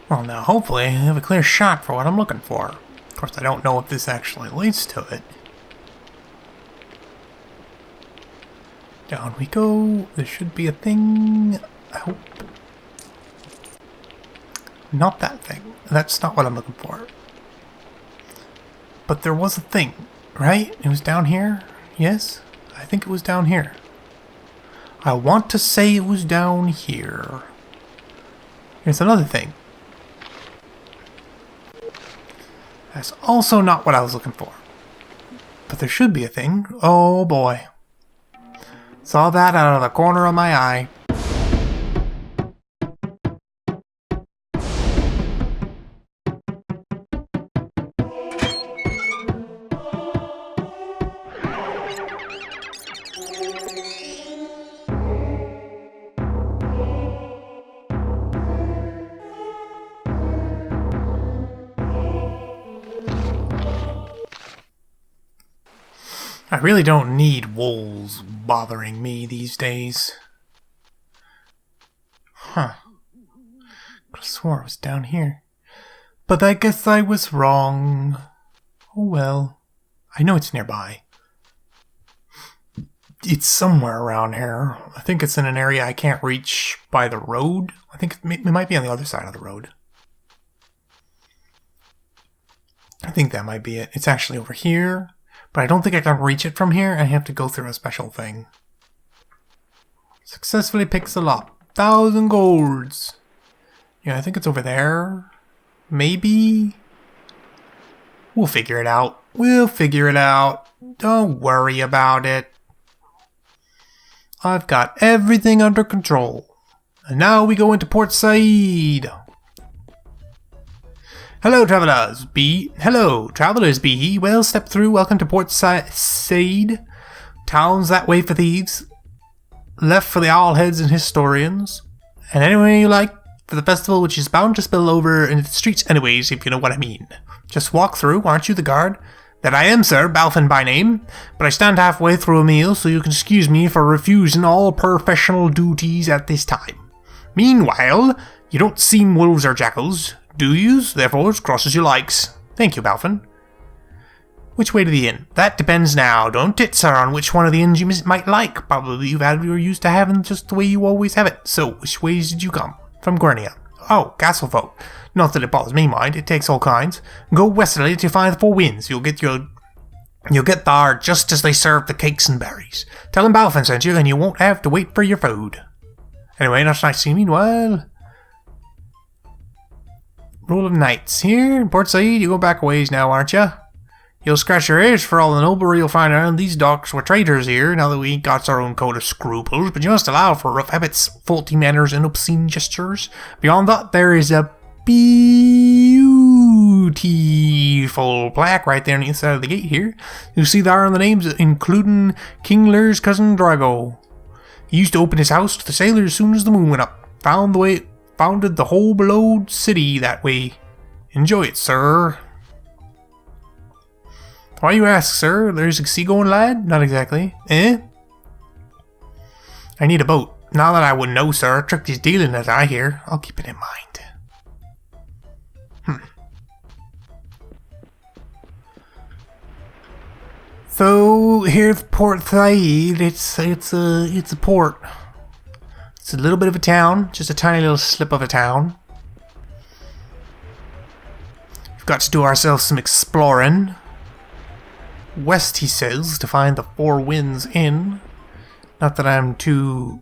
Well, now hopefully I have a clear shot for what I'm looking for. Of course, I don't know if this actually leads to it. Down we go. There should be a thing. I hope. Not that thing. That's not what I'm looking for. But there was a thing, right? It was down here? Yes? I think it was down here. I want to say it was down here. Here's another thing. That's also not what I was looking for. But there should be a thing. Oh boy. Saw that out of the corner of my eye. I really don't need wolves bothering me these days. Huh. I swore it was down here. But I guess I was wrong. Oh well. I know it's nearby. It's somewhere around here. I think it's in an area I can't reach by the road. I think it might be on the other side of the road. I think that might be it. It's actually over here. But I don't think I can reach it from here. I have to go through a special thing. Successfully pixel up. 1,000 golds. Yeah, I think it's over there. Maybe? We'll figure it out. We'll figure it out. Don't worry about it. I've got everything under control. And now we go into Port Sayid. Hello, travelers. Hello, travelers. Be well. Step through. Welcome to Port Sayid. Town's that way for thieves. Left for the owlheads and historians. And anywhere you like for the festival, which is bound to spill over into the streets anyways, if you know what I mean. Just walk through. Aren't you the guard? That I am, sir. Balfin by name. But I stand halfway through a meal, so you can excuse me for refusing all professional duties at this time. Meanwhile, you don't seem wolves or jackals. Do yous? Therefore, as cross as you likes. Thank you, Balfin. Which way to the inn? That depends now, don't it, sir, on which one of the inns you might like. Probably you're used to having just the way you always have it. So, which ways did you come? From Gurnia. Oh, Castlefolk. Not that it bothers me, mind. It takes all kinds. Go westerly till you find the Four Winds. You'll get there just as they serve the cakes and berries. Tell them Balfin sent you, and you won't have to wait for your food. Anyway, that's nice to see you. Meanwhile, Rule of Knights. Here in Port Sayid, you go back a ways now, aren't you? You'll scratch your ears for all the noblery you'll find around these docks. We're traitors here, now that we ain't got our own code of scruples, but you must allow for rough habits, faulty manners, and obscene gestures. Beyond that, there is a beautiful plaque right there on the inside of the gate here. You'll see there are the names, including King Lear's cousin Drago. He used to open his house to the sailors as soon as the moon went up. Founded the whole beloved city that way. Enjoy it, sir. Why you ask, sir? There's a seagoing lad? Not exactly. Eh? I need a boat. Now that I wouldn't know, sir. Trick is dealing, as I hear. I'll keep it in mind. So, here's Port Sayid. It's a port. It's a little bit of a town, just a tiny little slip of a town. We've got to do ourselves some exploring. West, he says, to find the Four Winds Inn. Not that I'm too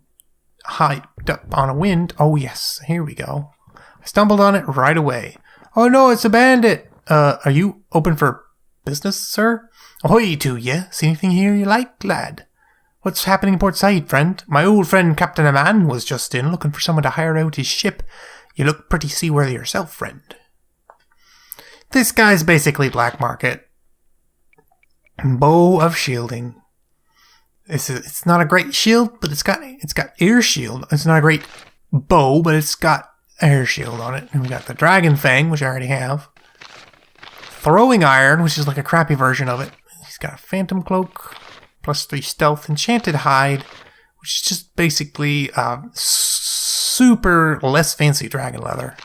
hyped up on a wind. Oh yes, here we go. I stumbled on it right away. Oh no, it's a bandit! Are you open for business, sir? Ahoy to ye. See anything here you like, lad? What's happening in Port Sayid, friend? My old friend Captain Aman was just in, looking for someone to hire out his ship. You look pretty seaworthy yourself, friend. This guy's basically black market. Bow of shielding. It's not a great shield, but it's got air shield. It's not a great bow, but it's got air shield on it. And we got the dragon fang, which I already have. Throwing iron, which is like a crappy version of it. He's got a phantom cloak. +3 stealth, enchanted hide, which is just basically super less fancy dragon leather.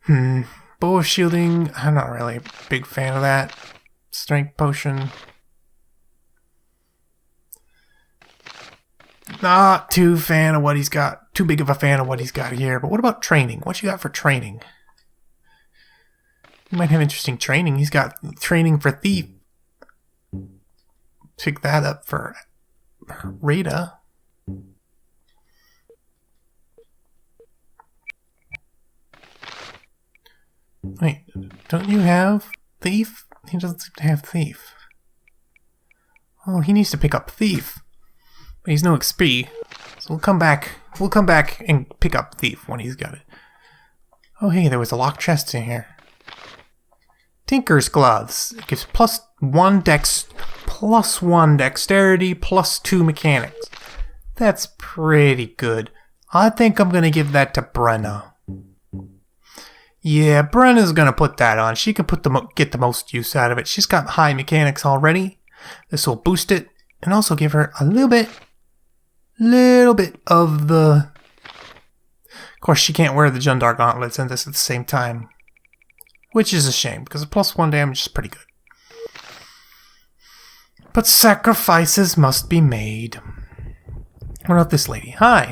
Bow shielding. I'm not really a big fan of that. Strength potion. Not too fan of what he's got. Too big of a fan of what he's got here. But what about training? What you got for training? He might have interesting training. He's got training for thief. Pick that up for Rita. Wait, don't you have thief? He doesn't seem to have thief. Oh, he needs to pick up thief. But he's no XP. So we'll come back. We'll come back and pick up thief when he's got it. Oh, hey, there was a locked chest in here. Tinker's gloves. It gives +1 dex, +1 dexterity, +2 mechanics. That's pretty good. I think I'm gonna give that to Brenna. Yeah, Brenna's gonna put that on. She can get the most use out of it. She's got high mechanics already. This will boost it and also give her a little bit of the... Of course, she can't wear the Jundar gauntlets and this at the same time. Which is a shame, because a +1 damage is pretty good. But sacrifices must be made. What about this lady? Hi,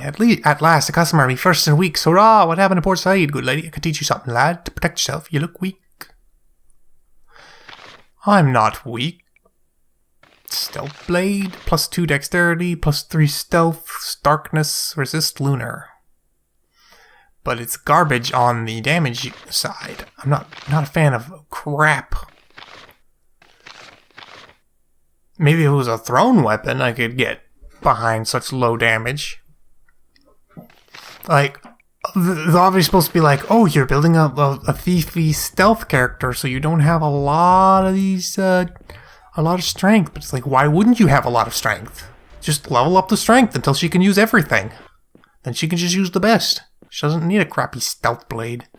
at last a customer, me first in weeks. Hurrah! What happened to poor Sayid, good lady? I could teach you something, lad. To protect yourself, you look weak. I'm not weak. Stealth blade, +2 dexterity, +3 stealth, darkness, resist lunar. But it's garbage on the damage side. I'm not a fan of crap. Maybe if it was a thrown weapon, I could get behind such low damage. Like, they're obviously supposed to be like, oh, you're building a thiefy stealth character, so you don't have a lot of these, a lot of strength. But it's like, why wouldn't you have a lot of strength? Just level up the strength until she can use everything. Then she can just use the best. She doesn't need a crappy stealth blade.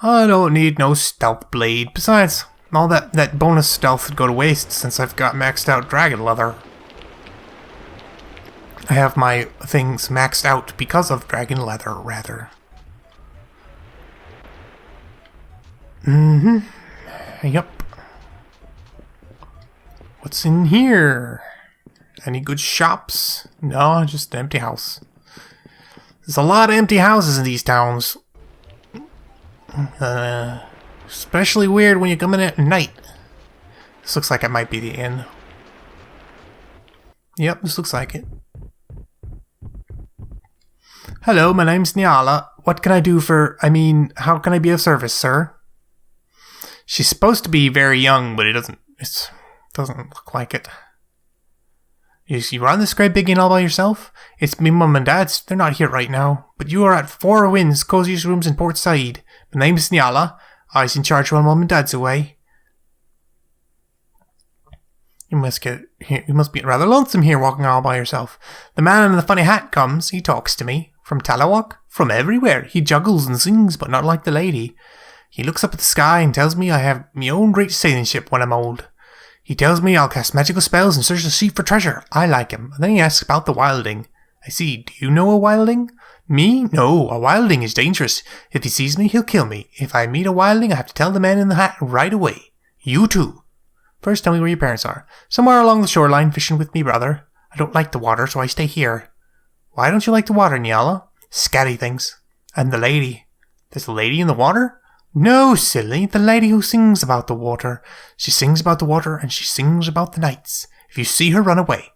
I don't need no stealth blade. Besides, all that bonus stealth would go to waste since I've got maxed out dragon leather. I have my things maxed out because of dragon leather, rather. Yep. What's in here? Any good shops? No, just an empty house. There's a lot of empty houses in these towns. Especially weird when you come in at night. This looks like it might be the inn. Yep, this looks like it. Hello, my name's Nyala. What can I do how can I be of service, sir? She's supposed to be very young, but it doesn't look like it. You run this great big inn all by yourself? It's me mum and dad's. They're not here right now. But you are at Four Winds, coziest rooms in Port Sayid. My name's Nyala. I was in charge while mum and dad's away. You must be rather lonesome here walking all by yourself. The man in the funny hat comes. He talks to me. From Talawak? From everywhere. He juggles and sings, but not like the lady. He looks up at the sky and tells me I have me own great sailing ship when I'm old. He tells me I'll cast magical spells and search the sea for treasure. I like him. And then he asks about the wilding. I see. Do you know a wilding? Me? No, a wilding is dangerous. If he sees me, he'll kill me. If I meet a wilding, I have to tell the man in the hat right away. You too. First, tell me where your parents are. Somewhere along the shoreline, fishing with me brother. I don't like the water, so I stay here. Why don't you like the water, Nyala? Scatty things. And the lady. There's a lady in the water? No, silly, the lady who sings about the water. She sings about the water and she sings about the nights. If you see her, run away.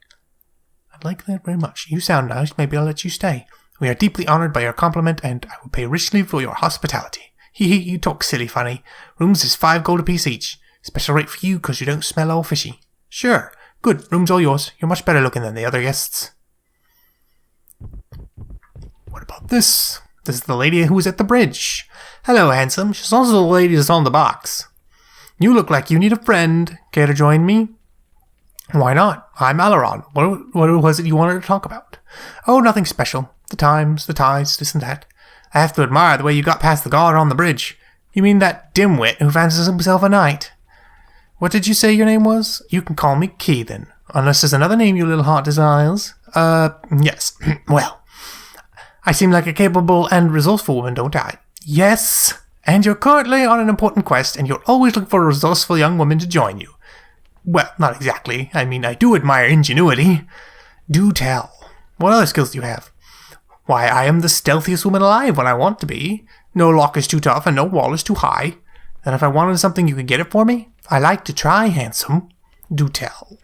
I'd like that very much. You sound nice, maybe I'll let you stay. We are deeply honoured by your compliment and I will pay richly for your hospitality. Hee, you talk silly funny. Rooms is 5 gold apiece each. Special rate for you because you don't smell all fishy. Sure, good, room's all yours. You're much better looking than the other guests. What about this? This is the lady who was at the bridge. Hello, handsome. She's also the lady that's on the box. You look like you need a friend. Care to join me? Why not? I'm Alaron. What was it you wanted to talk about? Oh, nothing special. The times, the tides, this and that. I have to admire the way you got past the guard on the bridge. You mean that dimwit who fancies himself a knight? What did you say your name was? You can call me Keithan. Unless there's another name your little heart desires. Yes. Well, I seem like a capable and resourceful woman, don't I? Yes, and you're currently on an important quest, and you're always looking for a resourceful young woman to join you. Well, not exactly. I mean, I do admire ingenuity. Do tell. What other skills do you have? Why, I am the stealthiest woman alive when I want to be. No lock is too tough and no wall is too high. And if I wanted something, you could get it for me? I like to try, handsome. Do tell.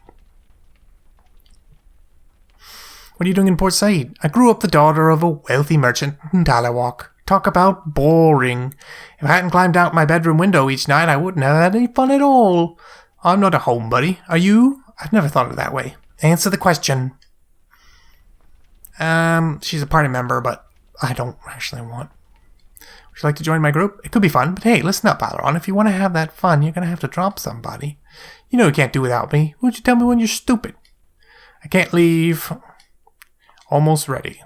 What are you doing in Port Said? I grew up the daughter of a wealthy merchant in Talawalk. Talk about boring. If I hadn't climbed out my bedroom window each night, I wouldn't have had any fun at all. I'm not a homebody. Are you? I've never thought of it that way. Answer the question. She's a party member, but I don't actually want. Would you like to join my group? It could be fun, but hey, listen up, Alaron. If you want to have that fun, you're going to have to drop somebody. You know you can't do without me. Who'd you tell me when you're stupid? I can't leave. Almost ready.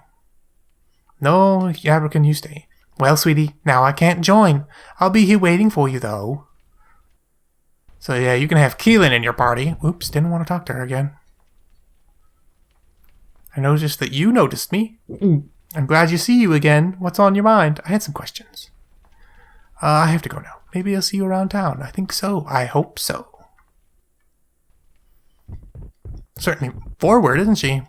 No, Abrican, you stay. Well, sweetie, now I can't join. I'll be here waiting for you, though. So yeah, you can have Keelan in your party. Oops, didn't want to talk to her again. I noticed that you noticed me. I'm glad to see you again. What's on your mind? I had some questions. I have to go now. Maybe I'll see you around town. I think so. I hope so. Certainly forward, isn't she?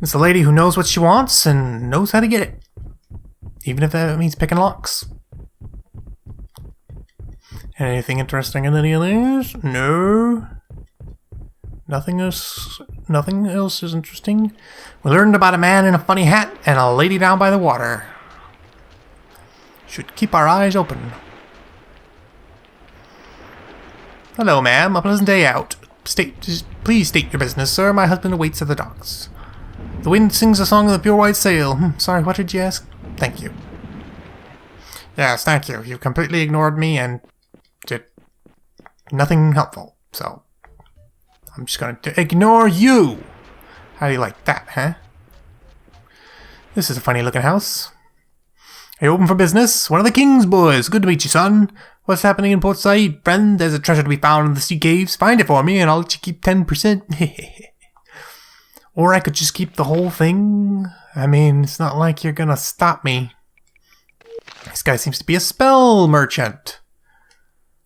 It's a lady who knows what she wants and knows how to get it. Even if that means picking locks. Anything interesting in any of these? No. Nothing else is interesting. We learned about a man in a funny hat and a lady down by the water. Should keep our eyes open. Hello, ma'am. A pleasant day out. Please state your business, sir. My husband awaits at the docks. The wind sings a song of the pure white sail. Sorry, what did you ask? Thank you. Yes, thank you. You completely ignored me and did nothing helpful. So, I'm just going to ignore you. How do you like that, huh? This is a funny looking house. Are you open for business? One of the king's boys. Good to meet you, son. What's happening in Port Said, friend? There's a treasure to be found in the sea caves. Find it for me and I'll let you keep 10%. Or I could just keep the whole thing. I mean, it's not like you're gonna stop me. This guy seems to be a spell merchant.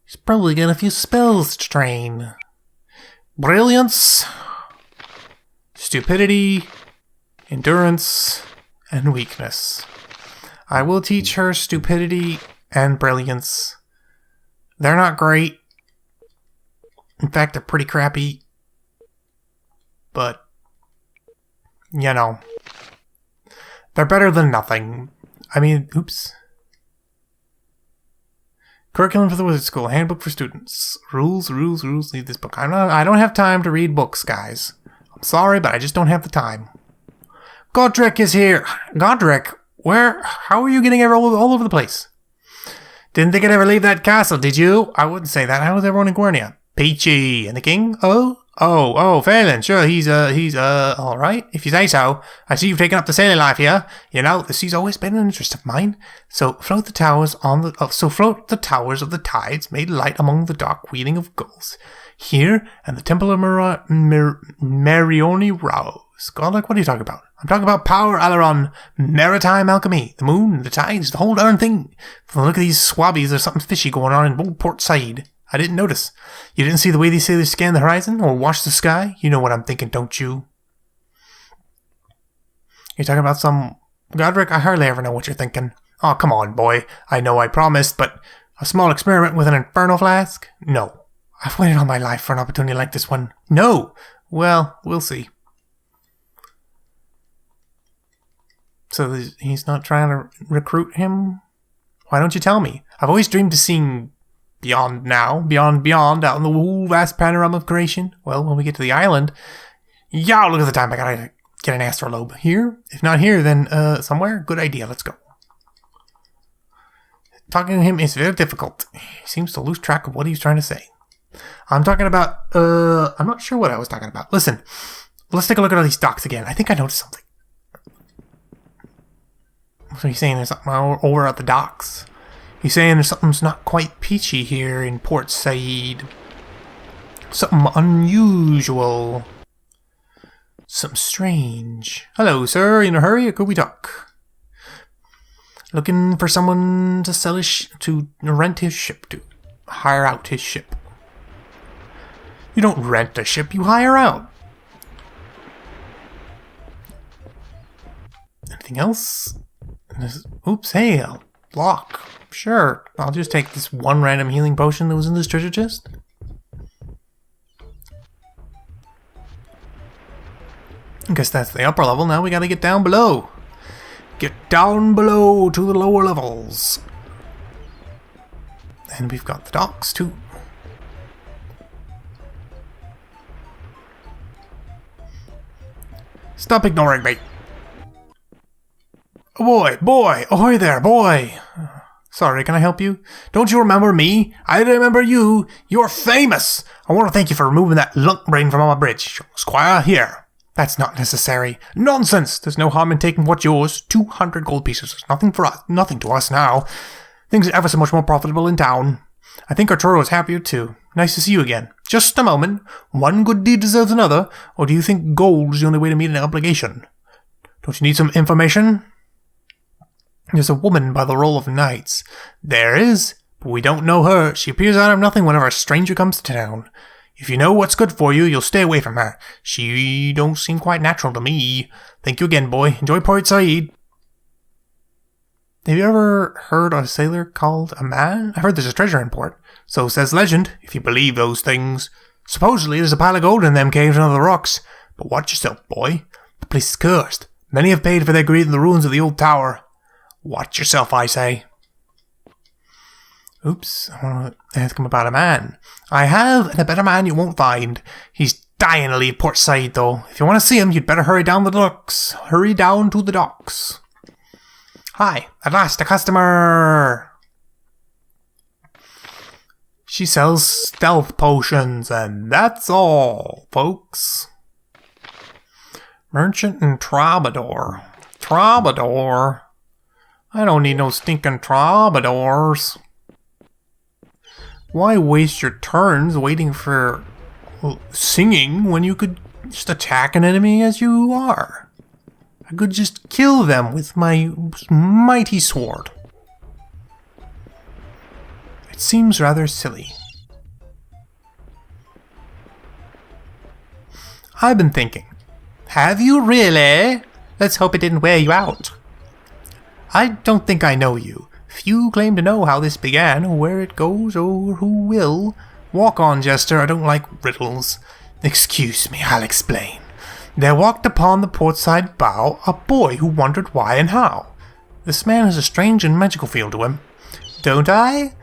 He's probably got a few spells to train. Brilliance, stupidity, endurance, and weakness. I will teach her stupidity and brilliance. They're not great. In fact, they're pretty crappy. But, you know, they're better than nothing. I mean, oops. Curriculum for the Wizard School, Handbook for Students. Rules, leave this book. I don't have time to read books, guys. I'm sorry, but I just don't have the time. Godric is here. Godric, where? How are you getting all over the place? Didn't think I'd ever leave that castle, did you? I wouldn't say that. How was everyone in Guernia? Peachy. And the king? Oh, Phelan. Sure, he's alright. If you say so. I see you've taken up the sailing life here. You know, the sea's always been an interest of mine. So float the towers of the tides, made light among the dark wheeling of gulls. Here, and the temple of Marioni Rose. Godric, what are you talking about? I'm talking about power, Alaron, maritime alchemy, the moon, the tides, the whole darn thing. From the look of these swabbies, there's something fishy going on in old Port Said. I didn't notice. You didn't see the way these sailors scan the horizon or watch the sky? You know what I'm thinking, don't you? You're talking about some... Godric, I hardly ever know what you're thinking. Oh, come on, boy. I know I promised, but a small experiment with an inferno flask? No. I've waited all my life for an opportunity like this one. No! Well, we'll see. So he's not trying to recruit him? Why don't you tell me? I've always dreamed of seeing beyond now, beyond, out in the whole vast panorama of creation. Well, when we get to the island, yeah, look at the time. I gotta get an astrolabe. Here? If not here, then somewhere? Good idea, let's go. Talking to him is very difficult. He seems to lose track of what he's trying to say. I'm talking about, I'm not sure what I was talking about. Listen, let's take a look at all these docks again. I think I noticed something. So he's saying there's something over at the docks. He's saying there's something's not quite peachy here in Port Said. Something unusual. Something strange. Hello, sir. In a hurry, or could we talk? Looking for someone to sell to rent his ship to. Hire out his ship. You don't rent a ship, you hire out. Anything else? Oops, hey, a lock. Sure, I'll just take this one random healing potion that was in this treasure chest. I guess that's the upper level. Now we gotta get down below. Get down below to the lower levels. And we've got the docks too. Stop ignoring me. Oh boy, ahoy there, boy. Sorry, can I help you? Don't you remember me? I remember you. You're famous. I want to thank you for removing that lunk brain from on my bridge. Squire, here. That's not necessary. Nonsense! There's no harm in taking what's yours. 200 gold pieces. There's nothing for us. Nothing to us now. Things are ever so much more profitable in town. I think Arturo is happier too. Nice to see you again. Just a moment. One good deed deserves another, or do you think gold's the only way to meet an obligation? Don't you need some information? There's a woman by the roll of knights. There is, but we don't know her. She appears out of nothing whenever a stranger comes to town. If you know what's good for you, you'll stay away from her. She don't seem quite natural to me. Thank you again, boy. Enjoy Port Sayid. Have you ever heard of a sailor called a man? I heard there's a treasure in port. So says legend, if you believe those things. Supposedly there's a pile of gold in them caves under the rocks. But watch yourself, boy. The place is cursed. Many have paid for their greed in the ruins of the old tower. Watch yourself, I say. Oops, I want to ask him about a man. I have, and a better man you won't find. He's dying to leave Port Sayid, though. If you want to see him, you'd better hurry down the docks. Hurry down to the docks. Hi, at last, a customer. She sells stealth potions, and that's all, folks. Merchant and troubadour. Troubadour? I don't need no stinking troubadours. Why waste your turns waiting for singing when you could just attack an enemy as you are? I could just kill them with my mighty sword. It seems rather silly. I've been thinking. Have you really? Let's hope it didn't wear you out. I don't think I know you. Few claim to know how this began, or where it goes, or who will. Walk on, Jester, I don't like riddles. Excuse me, I'll explain. There walked upon the portside bow a boy who wondered why and how. This man has a strange and magical feel to him. Don't I?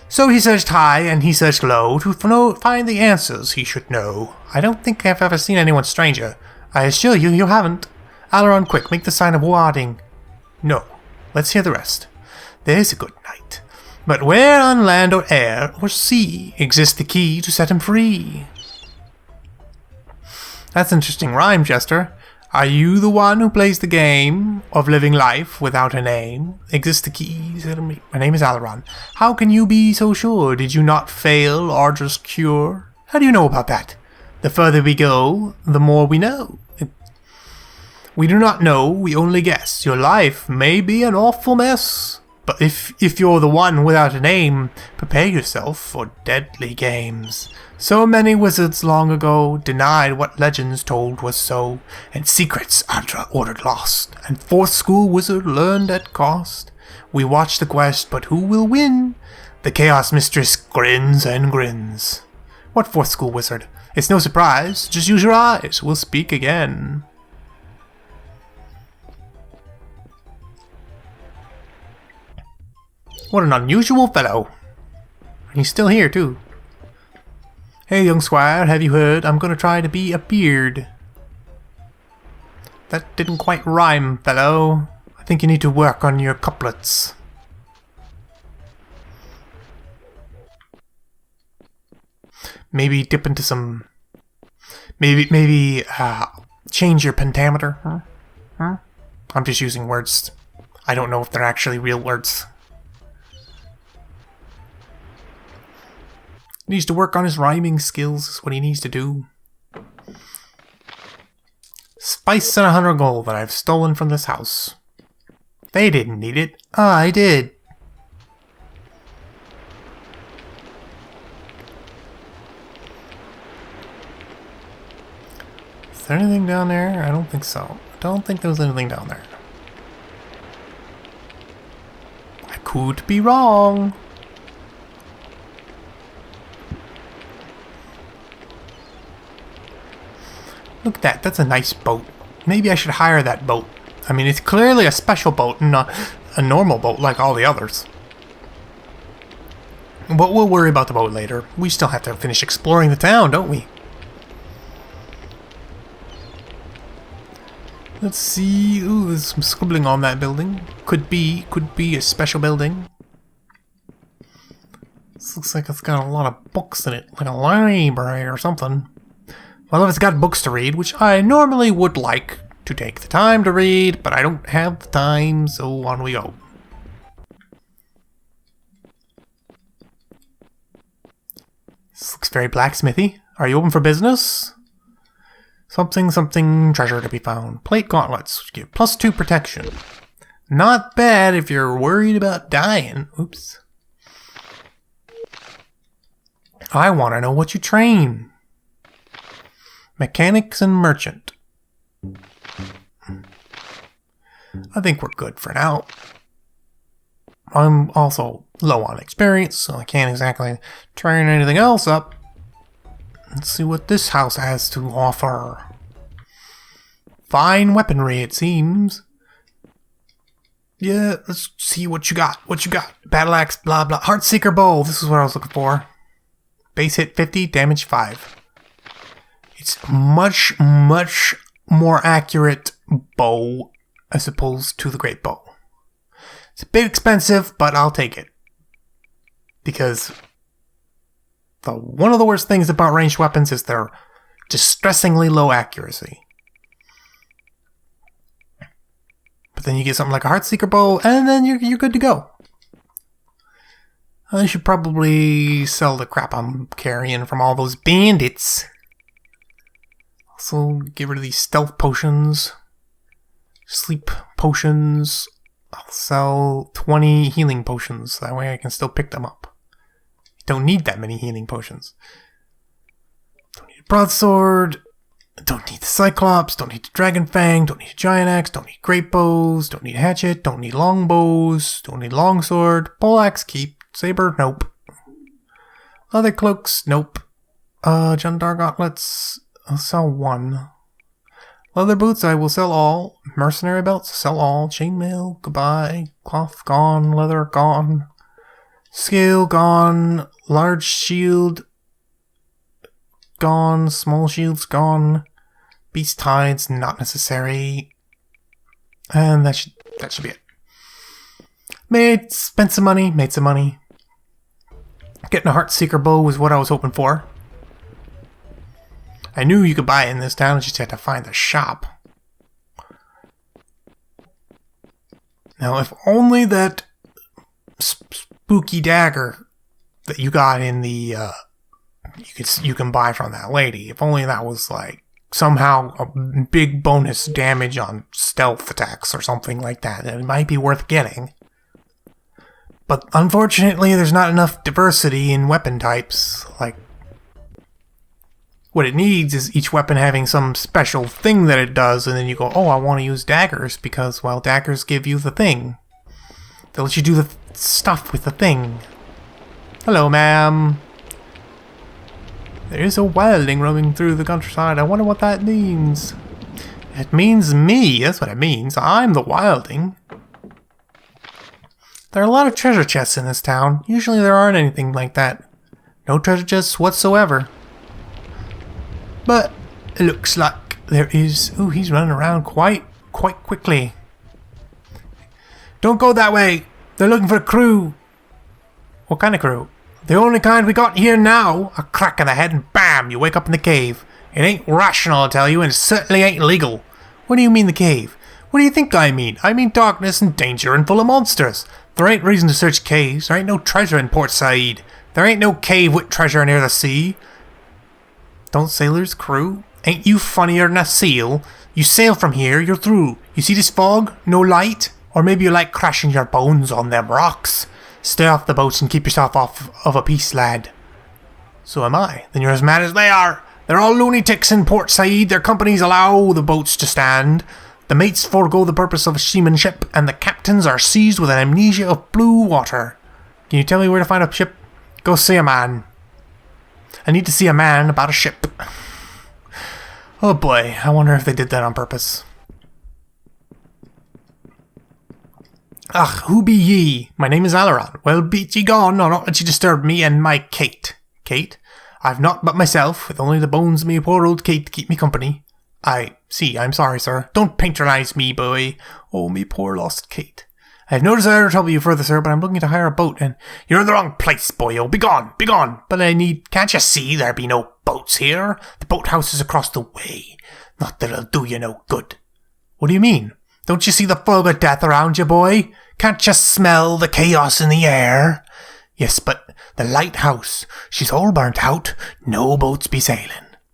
So he searched high and he searched low to find the answers he should know. I don't think I've ever seen anyone stranger. I assure you, you haven't. Alaron, quick, make the sign of warding. No. Let's hear the rest. There's a good knight. But where on land or air or sea exists the key to set him free? That's an interesting rhyme, Jester. Are you the one who plays the game of living life without a name? Exists the key to set him free? My name is Alaron. How can you be so sure? Did you not fail Archer's cure? How do you know about that? The further we go, the more we know. We do not know, we only guess. Your life may be an awful mess. But if you're the one without a name, prepare yourself for deadly games. So many wizards long ago denied what legends told was so, and secrets Adra ordered lost, and fourth school wizard learned at cost. We watch the quest, but who will win? The chaos mistress grins and grins. What fourth school wizard? It's no surprise, just use your eyes, we'll speak again. What an unusual fellow. And he's still here, too. Hey, young squire, have you heard? I'm gonna try to be a beard. That didn't quite rhyme, fellow. I think you need to work on your couplets. Maybe dip into some... Maybe change your pentameter. Huh? I'm just using words. I don't know if they're actually real words. He needs to work on his rhyming skills, is what he needs to do. Spice and 100 gold that I've stolen from this house. They didn't need it. I did. Is there anything down there? I don't think so. I don't think there was anything down there. I could be wrong. Look at that. That's a nice boat. Maybe I should hire that boat. I mean, it's clearly a special boat and not a normal boat like all the others. But we'll worry about the boat later. We still have to finish exploring the town, don't we? Let's see. Ooh, there's some scribbling on that building. Could be a special building. This looks like it's got a lot of books in it, like a library or something. Well, if it's got books to read, which I normally would like to take the time to read, but I don't have the time, so on we go. This looks very blacksmithy. Are you open for business? Something, treasure to be found. Plate gauntlets, give +2 protection. Not bad if you're worried about dying. Oops. I want to know what you train. Mechanics and merchant. I think we're good for now. I'm also low on experience, so I can't exactly train anything else up. Let's see what this house has to offer. Fine weaponry, it seems. Yeah, let's see what you got. What you got? Battle axe, blah blah. Heartseeker bow. This is what I was looking for. Base hit 50, damage 5. It's much more accurate bow as opposed to the great bow. It's a bit expensive, but I'll take it. Because one of the worst things about ranged weapons is their distressingly low accuracy. But then you get something like a Heartseeker bow, and then you're good to go. I should probably sell the crap I'm carrying from all those bandits. Also, get rid of these stealth potions. Sleep potions. I'll sell 20 healing potions. That way I can still pick them up. Don't need that many healing potions. Don't need a broadsword. Don't need the Cyclops. Don't need the Dragon Fang. Don't need a Giant Axe. Don't need great bows. Don't need a hatchet. Don't need long bows. Don't need longsword. Poleaxe, keep. Saber, nope. Leather cloaks, nope. Jandar gauntlets, I'll sell 1. Leather boots, I will sell all. Mercenary belts, sell all. Chainmail, goodbye. Cloth, gone. Leather, gone. Scale, gone. Large shield, gone. Small shields, gone. Beast hides, not necessary. And that should be it. Spent some money, made some money. Getting a Heartseeker bow was what I was hoping for. I knew you could buy it in this town, I just had to find the shop. Now, if only that spooky dagger that you got in the, you can buy from that lady, if only that was like somehow a big bonus damage on stealth attacks or something like that, it might be worth getting. But unfortunately, there's not enough diversity in weapon types. Like, what it needs is each weapon having some special thing that it does, and then you go, oh, I want to use daggers because, well, daggers give you the thing. They'll let you do the stuff with the thing. Hello, ma'am. There is a wildling roaming through the countryside. I wonder what that means. It means me. That's what it means. I'm the wildling. There are a lot of treasure chests in this town. Usually there aren't anything like that. No treasure chests whatsoever. But it looks like there is... Ooh, he's running around quite quickly. Don't go that way. They're looking for a crew. What kind of crew? The only kind we got here now. A crack in the head and bam, you wake up in the cave. It ain't rational, I tell you, and it certainly ain't legal. What do you mean the cave? What do you think I mean? I mean darkness and danger and full of monsters. There ain't reason to search caves. There ain't no treasure in Port Sayid. There ain't no cave with treasure near the sea. Don't sailors crew? Ain't you funnier than a seal? You sail from here, you're through. You see this fog? No light? Or maybe you like crashing your bones on them rocks. Stay off the boats and keep yourself off of a piece, lad. So am I. Then you're as mad as they are. They're all lunatics in Port Sayid. Their companies allow the boats to stand. The mates forego the purpose of seamanship, and the captains are seized with an amnesia of blue water. Can you tell me where to find a ship? Go see a man. I need to see a man about a ship. Oh boy, I wonder if they did that on purpose. Ach, who be ye? My name is Alaron. Well, beat ye gone, or not let ye disturb me and my Kate. Kate? I've naught but myself, with only the bones of me poor old Kate to keep me company. I see, I'm sorry, sir. Don't patronize me, boy. Oh, me poor lost Kate. I have no desire to trouble you further, sir, but I'm looking to hire a boat, and you're in the wrong place, boyo. Begone, begone. But can't you see there be no boats here? The boathouse is across the way. Not that it'll do you no good. What do you mean? Don't you see the fog of death around you, boy? Can't you smell the chaos in the air? Yes, but the lighthouse, she's all burnt out. No boats be sailing.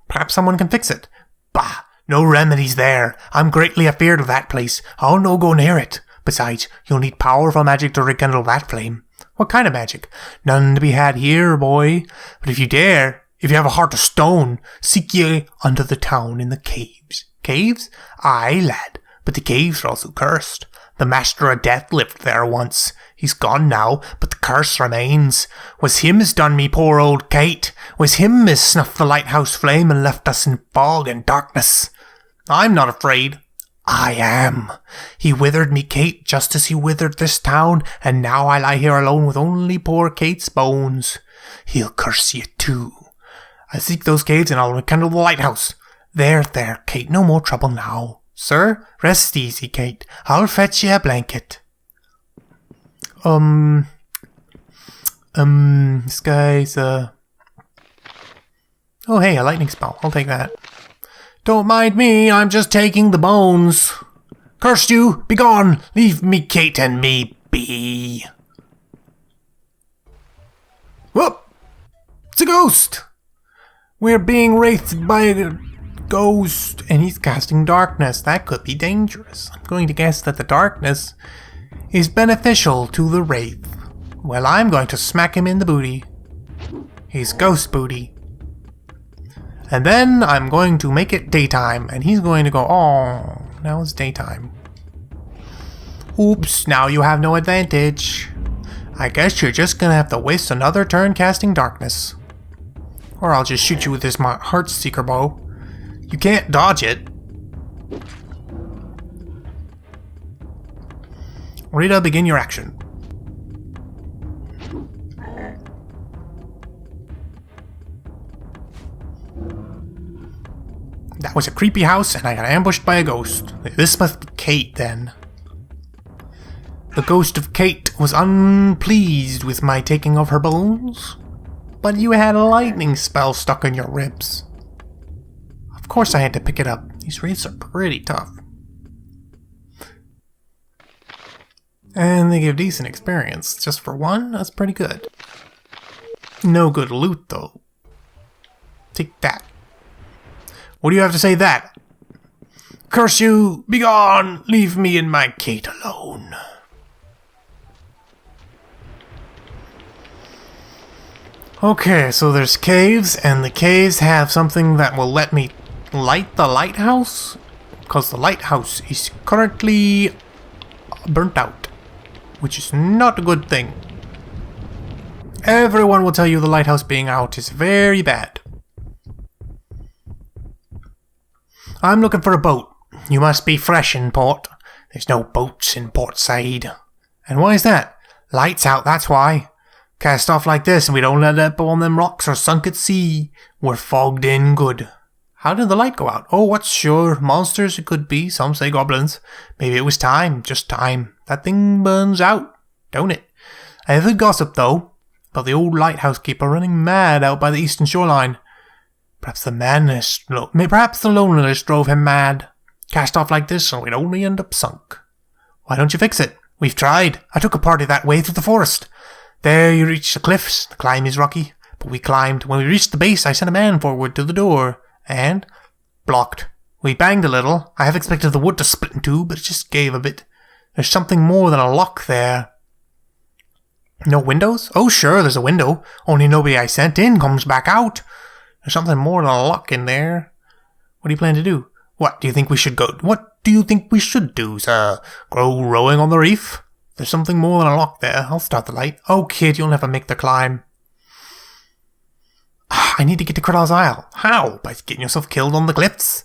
Perhaps someone can fix it. Bah, no remedies there. I'm greatly afeard of that place. I'll no go near it. Besides, you'll need powerful magic to rekindle that flame. What kind of magic? None to be had here, boy. But if you dare, if you have a heart of stone, seek ye under the town in the caves. Caves? Aye, lad, but the caves are also cursed. The Master of Death lived there once. He's gone now, but the curse remains. Was him as done me poor old Kate. Was him as snuffed the lighthouse flame and left us in fog and darkness. I'm not afraid. I am. He withered me Kate just as he withered this town, and now I lie here alone with only poor Kate's bones. He'll curse you too. I'll seek those caves and I'll rekindle the lighthouse. There, Kate, no more trouble now. Sir, rest easy, Kate. I'll fetch you a blanket. This guy's, Oh, hey, a lightning spell. I'll take that. Don't mind me, I'm just taking the bones. Curse you! Begone! Leave me, Kate, and me be. Whoop! It's a ghost! We're being wraithed by a ghost, and he's casting darkness. That could be dangerous. I'm going to guess that the darkness is beneficial to the wraith. Well, I'm going to smack him in the booty. He's ghost booty. And then I'm going to make it daytime, and he's going to go, oh, now it's daytime. Oops, now you have no advantage. I guess you're just gonna have to waste another turn casting darkness. Or I'll just shoot you with this Heartseeker bow. You can't dodge it. Rita, begin your action. That was a creepy house, and I got ambushed by a ghost. This must be Kate, then. The ghost of Kate was unpleased with my taking of her bones, but you had a lightning spell stuck in your ribs. Of course I had to pick it up. These wraiths are pretty tough. And they give decent experience. Just for one, that's pretty good. No good loot, though. Take that. What do you have to say to that? Curse you! Begone! Leave me and my Kate alone. Okay, so there's caves, and the caves have something that will let me light the lighthouse? Because the lighthouse is currently burnt out, which is not a good thing. Everyone will tell you the lighthouse being out is very bad. I'm looking for a boat. You must be fresh in port. There's no boats in Port Sayid. And why is that? Lights out, that's why. Cast off like this and we don't let up on them rocks or sunk at sea. We're fogged in good. How did the light go out? Oh, what's sure? Monsters it could be. Some say goblins. Maybe it was time. Just time. That thing burns out, don't it? I have heard gossip, though, about the old lighthouse keeper running mad out by the eastern shoreline. Perhaps the loneliness drove him mad. Cast off like this and we'd only end up sunk. Why don't you fix it? We've tried. I took a party that way through the forest. There you reach the cliffs. The climb is rocky, but we climbed. When we reached the base, I sent a man forward to the door, and blocked. We banged a little. I have expected the wood to split in two, but it just gave a bit. There's something more than a lock there. No windows? Oh, sure, there's a window. Only nobody I sent in comes back out. There's something more than a lock in there. What do you plan to do? What do you think we should go? What do you think we should do, sir? Go rowing on the reef? There's something more than a lock there. I'll start the light. Oh, kid, you'll never make the climb. I need to get to Cradle's Isle. How? By getting yourself killed on the cliffs?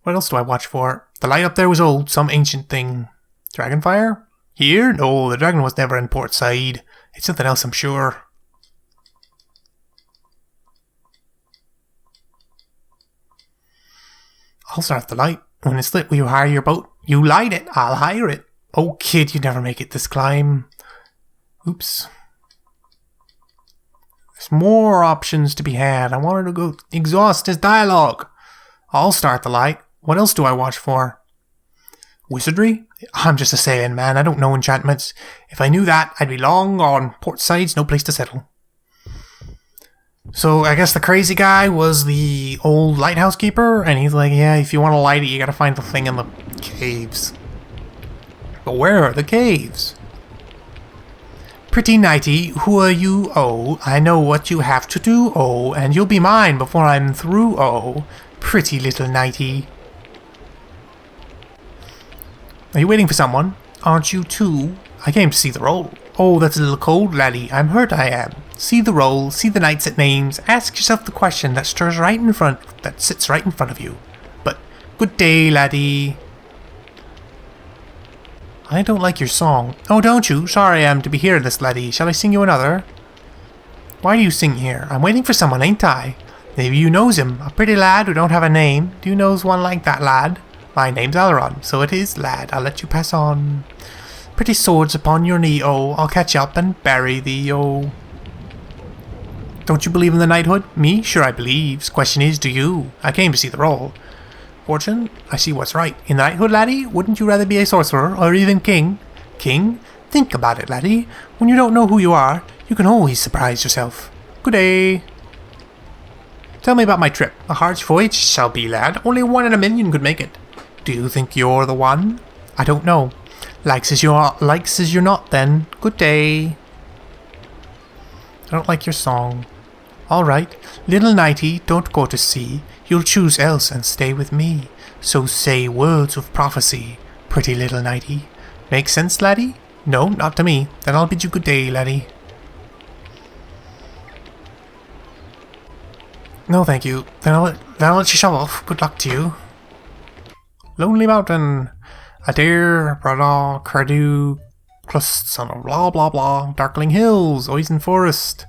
What else do I watch for? The light up there was old, some ancient thing. Dragonfire? Here? No, the dragon was never in Port Sayid. It's something else, I'm sure. I'll start the light. When it's lit, will you hire your boat? You light it, I'll hire it. Oh, kid, you'd never make it this climb. Oops. There's more options to be had. I wanted to go exhaust his dialogue. I'll start the light. What else do I watch for? Wizardry? I'm just a sailing man. I don't know enchantments. If I knew that, I'd be long gone. Port Said's no place to settle. So I guess the crazy guy was the old lighthouse keeper, and he's like, yeah, if you want to light it, you gotta find the thing in the caves. But where are the caves? Pretty nighty, who are you? Oh, I know what you have to do. Oh, and you'll be mine before I'm through. Oh, pretty little nighty. Are you waiting for someone? Aren't you too? I came to see the roll. Oh, that's a little cold, laddie. I'm hurt, I am. See the roll, see the knights at names. Ask yourself the question that sits right in front of you. But good day, laddie. I don't like your song. Oh, don't you? Sorry I am to be here, this laddie. Shall I sing you another? Why do you sing here? I'm waiting for someone, ain't I? Maybe you knows him. A pretty lad who don't have a name. Do you knows one like that, lad? My name's Aileron, so it is, lad. I'll let you pass on. Pretty swords upon your knee, oh. I'll catch up and bury thee, oh. Don't you believe in the knighthood? Me? Sure I believes. Question is, do you? I came to see the roll. Fortune, I see what's right. In the knighthood, laddie, wouldn't you rather be a sorcerer, or even king? King? Think about it, laddie. When you don't know who you are, you can always surprise yourself. Good day. Tell me about my trip. A hard voyage shall be, lad. Only 1 in a million could make it. Do you think you're the one? I don't know. Likes as you're not, then. Good day. I don't like your song. All right. Little nighty, don't go to sea. You'll choose else and stay with me. So say words of prophecy, pretty little nighty. Make sense, laddie? No, not to me. Then I'll bid you good day, laddie. No, thank you. Then I'll let you shove off. Good luck to you. Lonely Mountain. Adair, Brada, Cardew, Clusts on blah blah blah. Darkling Hills, Oisen Forest.